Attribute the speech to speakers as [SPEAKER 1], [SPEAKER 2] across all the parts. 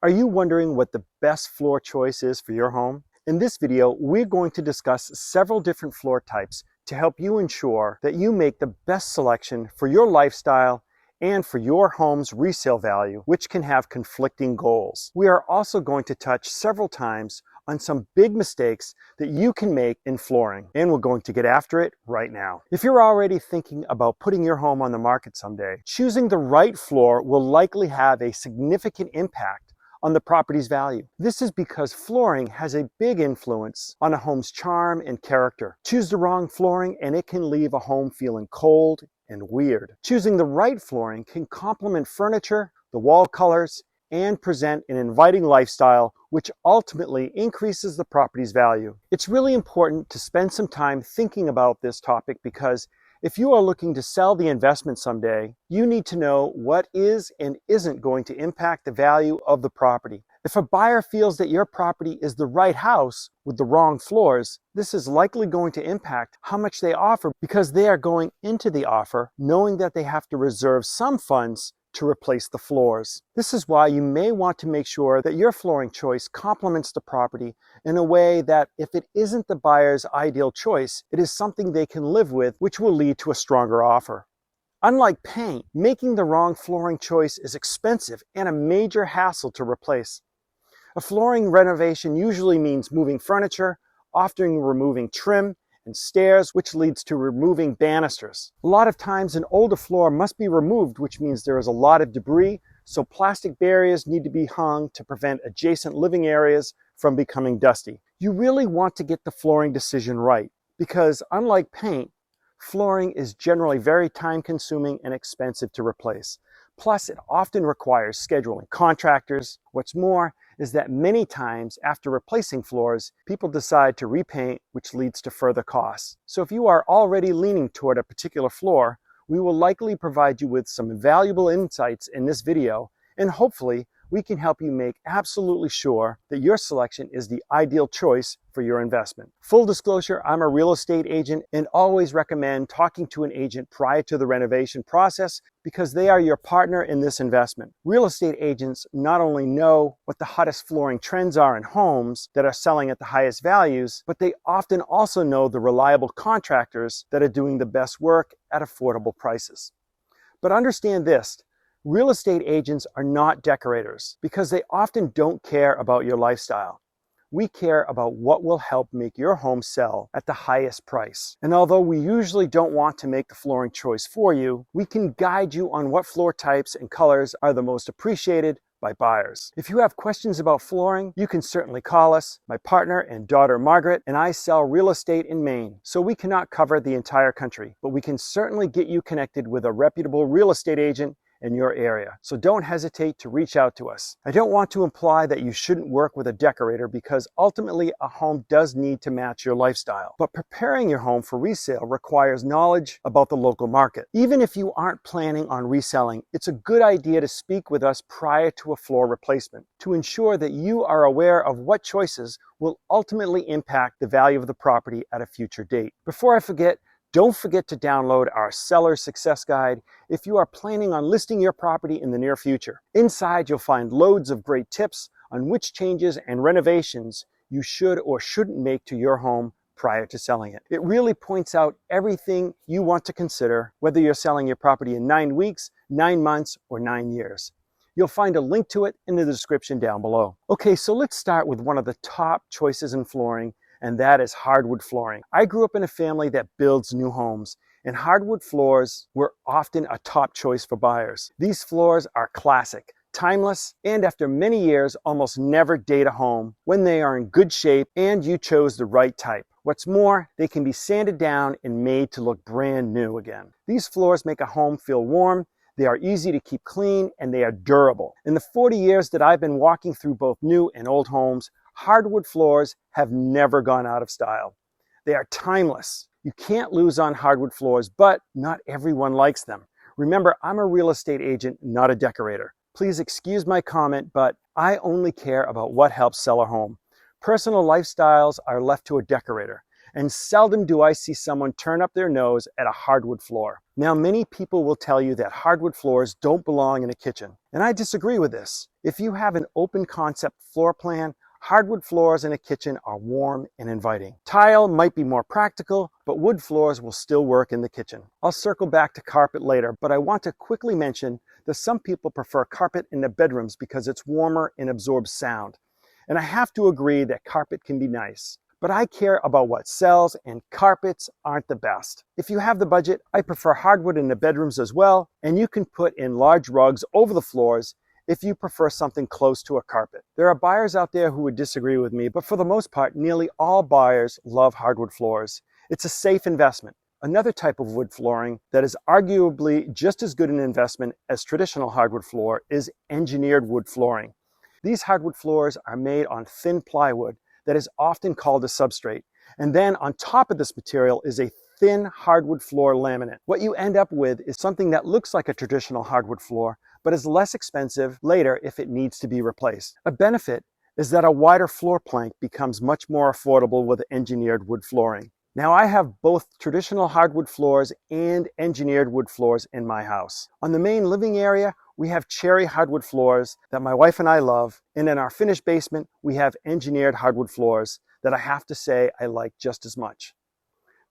[SPEAKER 1] Are you wondering what the best floor choice is for your home? In this video, we're going to discuss several different floor types to help you ensure that you make the best selection for your lifestyle and for your home's resale value, which can have conflicting goals. We are also going to touch several times on some big mistakes that you can make in flooring, and we're going to get after it right now. If you're already thinking about putting your home on the market someday, choosing the right floor will likely have a significant impact on the property's value. This is because flooring has a big influence on a home's charm and character. Choose the wrong flooring and it can leave a home feeling cold and weird. Choosing the right flooring can complement furniture, the wall colors, and present an inviting lifestyle, which ultimately increases the property's value. It's really important to spend some time thinking about this topic because if you are looking to sell the investment someday, you need to know what is and isn't going to impact the value of the property. If a buyer feels that your property is the right house with the wrong floors, this is likely going to impact how much they offer because they are going into the offer knowing that they have to reserve some funds to replace the floors. This is why you may want to make sure that your flooring choice complements the property in a way that if it isn't the buyer's ideal choice, it is something they can live with, which will lead to a stronger offer. Unlike paint, making the wrong flooring choice is expensive and a major hassle to replace. A flooring renovation usually means moving furniture, often removing trim and stairs, which leads to removing banisters. A lot of times an older floor must be removed, which means there is a lot of debris, so plastic barriers need to be hung to prevent adjacent living areas from becoming dusty. You really want to get the flooring decision right because, unlike paint, flooring is generally very time-consuming and expensive to replace. Plus, it often requires scheduling contractors. What's more is that many times after replacing floors, people decide to repaint, which leads to further costs. So if you are already leaning toward a particular floor, we will likely provide you with some valuable insights in this video, and hopefully we can help you make absolutely sure that your selection is the ideal choice for your investment. Full disclosure, I'm a real estate agent and always recommend talking to an agent prior to the renovation process because they are your partner in this investment. Real estate agents not only know what the hottest flooring trends are in homes that are selling at the highest values, but they often also know the reliable contractors that are doing the best work at affordable prices. But understand this, real estate agents are not decorators because they often don't care about your lifestyle. We care about what will help make your home sell at the highest price. And although we usually don't want to make the flooring choice for you, we can guide you on what floor types and colors are the most appreciated by buyers. If you have questions about flooring, you can certainly call us. My partner and daughter Margaret and I sell real estate in Maine, so we cannot cover the entire country, but we can certainly get you connected with a reputable real estate agent in your area. So don't hesitate to reach out to us. I don't want to imply that you shouldn't work with a decorator because ultimately a home does need to match your lifestyle. But preparing your home for resale requires knowledge about the local market. Even if you aren't planning on reselling, it's a good idea to speak with us prior to a floor replacement to ensure that you are aware of what choices will ultimately impact the value of the property at a future date. Before I forget, don't forget to download our Seller Success Guide if you are planning on listing your property in the near future. Inside, you'll find loads of great tips on which changes and renovations you should or shouldn't make to your home prior to selling it. It really points out everything you want to consider, whether you're selling your property in 9 weeks, 9 months, or 9 years. You'll find a link to it in the description down below. Okay, so let's start with one of the top choices in flooring, and that is hardwood flooring. I grew up in a family that builds new homes, and hardwood floors were often a top choice for buyers. These floors are classic, timeless, and after many years, almost never date a home when they are in good shape and you chose the right type. What's more, they can be sanded down and made to look brand new again. These floors make a home feel warm, they are easy to keep clean, and they are durable. In the 40 years that I've been walking through both new and old homes, hardwood floors have never gone out of style. They are timeless. You can't lose on hardwood floors, but not everyone likes them. Remember, I'm a real estate agent, not a decorator. Please excuse my comment, but I only care about what helps sell a home. Personal lifestyles are left to a decorator. and seldom do I see someone turn up their nose at a hardwood floor. Now, many people will tell you that hardwood floors don't belong in a kitchen, and I disagree with this. If you have an open concept floor plan, hardwood floors in a kitchen are warm and inviting. Tile might be more practical, but wood floors will still work in the kitchen. I'll circle back to carpet later, but I want to quickly mention that some people prefer carpet in the bedrooms because it's warmer and absorbs sound. And I have to agree that carpet can be nice. But I care about what sells, and carpets aren't the best. If you have the budget, I prefer hardwood in the bedrooms as well, and you can put in large rugs over the floors if you prefer something close to a carpet. There are buyers out there who would disagree with me, but for the most part, nearly all buyers love hardwood floors. It's a safe investment. Another type of wood flooring that is arguably just as good an investment as traditional hardwood floor is engineered wood flooring. These hardwood floors are made on thin plywood that is often called a substrate, and then on top of this material is a thin hardwood floor laminate. What you end up with is something that looks like a traditional hardwood floor, but is less expensive later if it needs to be replaced. A benefit is that a wider floor plank becomes much more affordable with engineered wood flooring. Now, I have both traditional hardwood floors and engineered wood floors in my house. On the main living area, we have cherry hardwood floors that my wife and I love, and in our finished basement, we have engineered hardwood floors that I have to say I like just as much.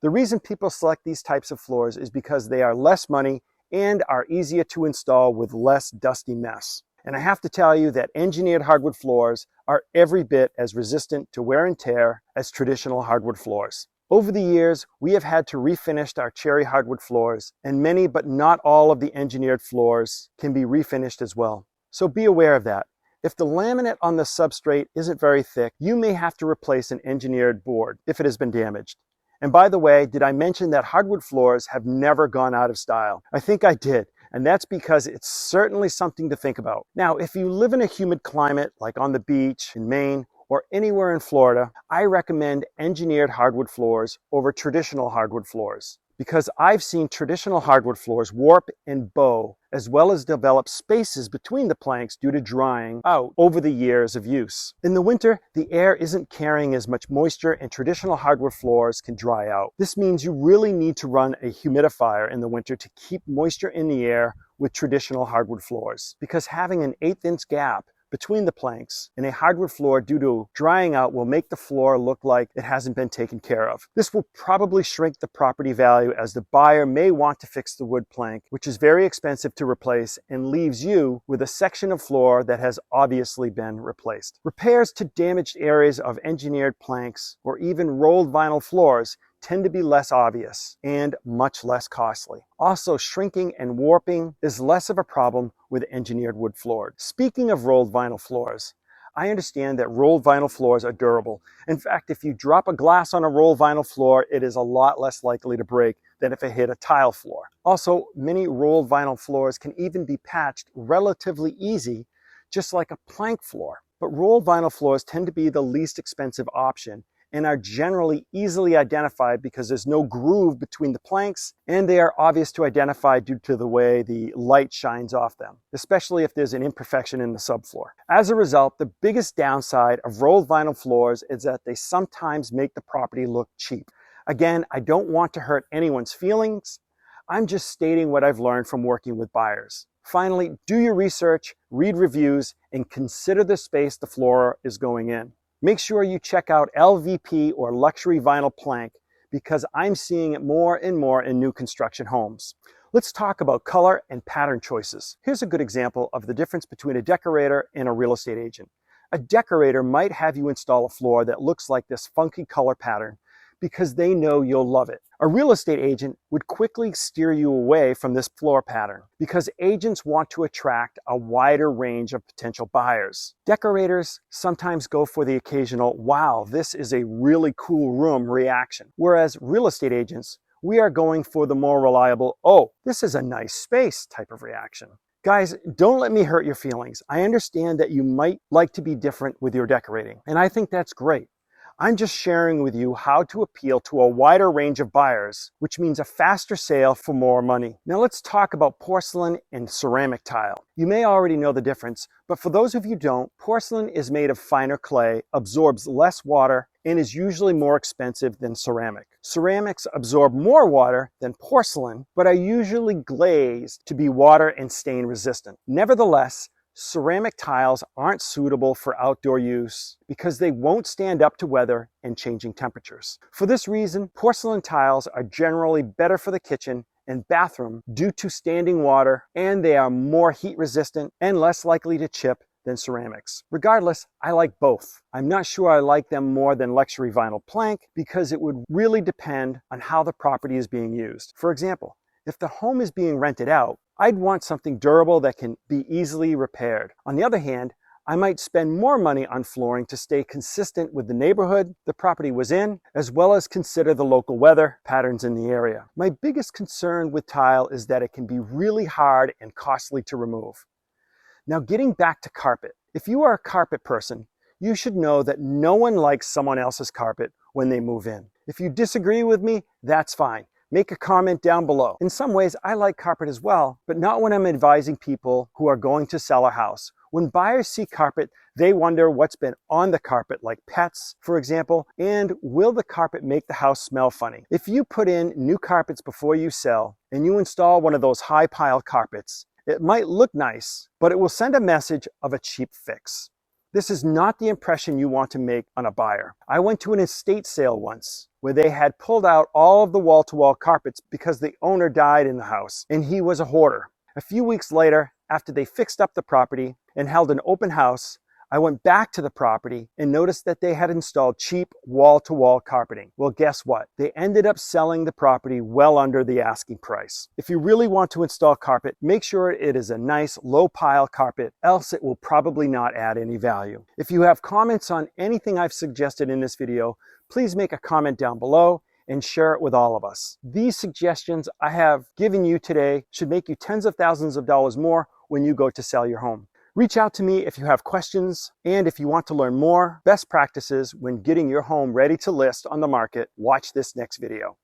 [SPEAKER 1] The reason people select these types of floors is because they are less money and are easier to install with less dusty mess. And I have to tell you that engineered hardwood floors are every bit as resistant to wear and tear as traditional hardwood floors. Over the years, we have had to refinish our cherry hardwood floors, and many but not all of the engineered floors can be refinished as well. So be aware of that. If the laminate on the substrate isn't very thick, you may have to replace an engineered board if it has been damaged. And by the way, did I mention that hardwood floors have never gone out of style? I think I did, and that's because it's certainly something to think about. Now, if you live in a humid climate like on the beach in Maine or anywhere in Florida, I recommend engineered hardwood floors over traditional hardwood floors, because I've seen traditional hardwood floors warp and bow, as well as develop spaces between the planks due to drying out over the years of use. In the winter, the air isn't carrying as much moisture and traditional hardwood floors can dry out. This means you really need to run a humidifier in the winter to keep moisture in the air with traditional hardwood floors, because having an 1/8 inch gap between the planks in a hardwood floor due to drying out will make the floor look like it hasn't been taken care of. This will probably shrink the property value, as the buyer may want to fix the wood plank, which is very expensive to replace, and leaves you with a section of floor that has obviously been replaced. Repairs to damaged areas of engineered planks or even rolled vinyl floors tend to be less obvious and much less costly. Also, shrinking and warping is less of a problem with engineered wood floors. Speaking of rolled vinyl floors, I understand that rolled vinyl floors are durable. In fact, if you drop a glass on a rolled vinyl floor, it is a lot less likely to break than if it hit a tile floor. Also, many rolled vinyl floors can even be patched relatively easy, just like a plank floor. But rolled vinyl floors tend to be the least expensive option and are generally easily identified because there's no groove between the planks, and they are obvious to identify due to the way the light shines off them, especially if there's an imperfection in the subfloor. As a result, the biggest downside of rolled vinyl floors is that they sometimes make the property look cheap. Again, I don't want to hurt anyone's feelings. I'm just stating what I've learned from working with buyers. Finally, do your research, read reviews, and consider the space the floor is going in. Make sure you check out LVP or luxury vinyl plank, because I'm seeing it more and more in new construction homes. Let's talk about color and pattern choices. Here's a good example of the difference between a decorator and a real estate agent. A decorator might have you install a floor that looks like this funky color pattern because they know you'll love it. A real estate agent would quickly steer you away from this floor pattern because agents want to attract a wider range of potential buyers. Decorators sometimes go for the occasional, "Wow, this is a really cool room" reaction, whereas real estate agents, we are going for the more reliable, "Oh, this is a nice space" type of reaction. Guys, don't let me hurt your feelings. I understand that you might like to be different with your decorating, and I think that's great. I'm just sharing with you how to appeal to a wider range of buyers, which means a faster sale for more money. Now let's talk about porcelain and ceramic tile. You may already know the difference, but for those of you who don't, porcelain is made of finer clay, absorbs less water, and is usually more expensive than ceramic. Ceramics absorb more water than porcelain, but are usually glazed to be water and stain resistant. Nevertheless, ceramic tiles aren't suitable for outdoor use because they won't stand up to weather and changing temperatures. For this reason, porcelain tiles are generally better for the kitchen and bathroom due to standing water, and they are more heat resistant and less likely to chip than ceramics. Regardless, I like both. I'm not sure I like them more than luxury vinyl plank because it would really depend on how the property is being used. For example, if the home is being rented out, I'd want something durable that can be easily repaired. On the other hand, I might spend more money on flooring to stay consistent with the neighborhood the property was in, as well as consider the local weather patterns in the area. My biggest concern with tile is that it can be really hard and costly to remove. Now, getting back to carpet. If you are a carpet person, you should know that no one likes someone else's carpet when they move in. If you disagree with me, that's fine. Make a comment down below. In some ways, I like carpet as well, but not when I'm advising people who are going to sell a house. When buyers see carpet, they wonder what's been on the carpet, like pets, for example, and will the carpet make the house smell funny? If you put in new carpets before you sell, and you install one of those high pile carpets, it might look nice, but it will send a message of a cheap fix. This is not the impression you want to make on a buyer. I went to an estate sale once where they had pulled out all of the wall-to-wall carpets because the owner died in the house and he was a hoarder. A few weeks later, after they fixed up the property and held an open house, I went back to the property and noticed that they had installed cheap wall-to-wall carpeting. Well, guess what? They ended up selling the property well under the asking price. If you really want to install carpet, make sure it is a nice low-pile carpet, else it will probably not add any value. If you have comments on anything I've suggested in this video, please make a comment down below and share it with all of us. These suggestions I have given you today should make you tens of thousands of dollars more when you go to sell your home. Reach out to me if you have questions, and if you want to learn more best practices when getting your home ready to list on the market, watch this next video.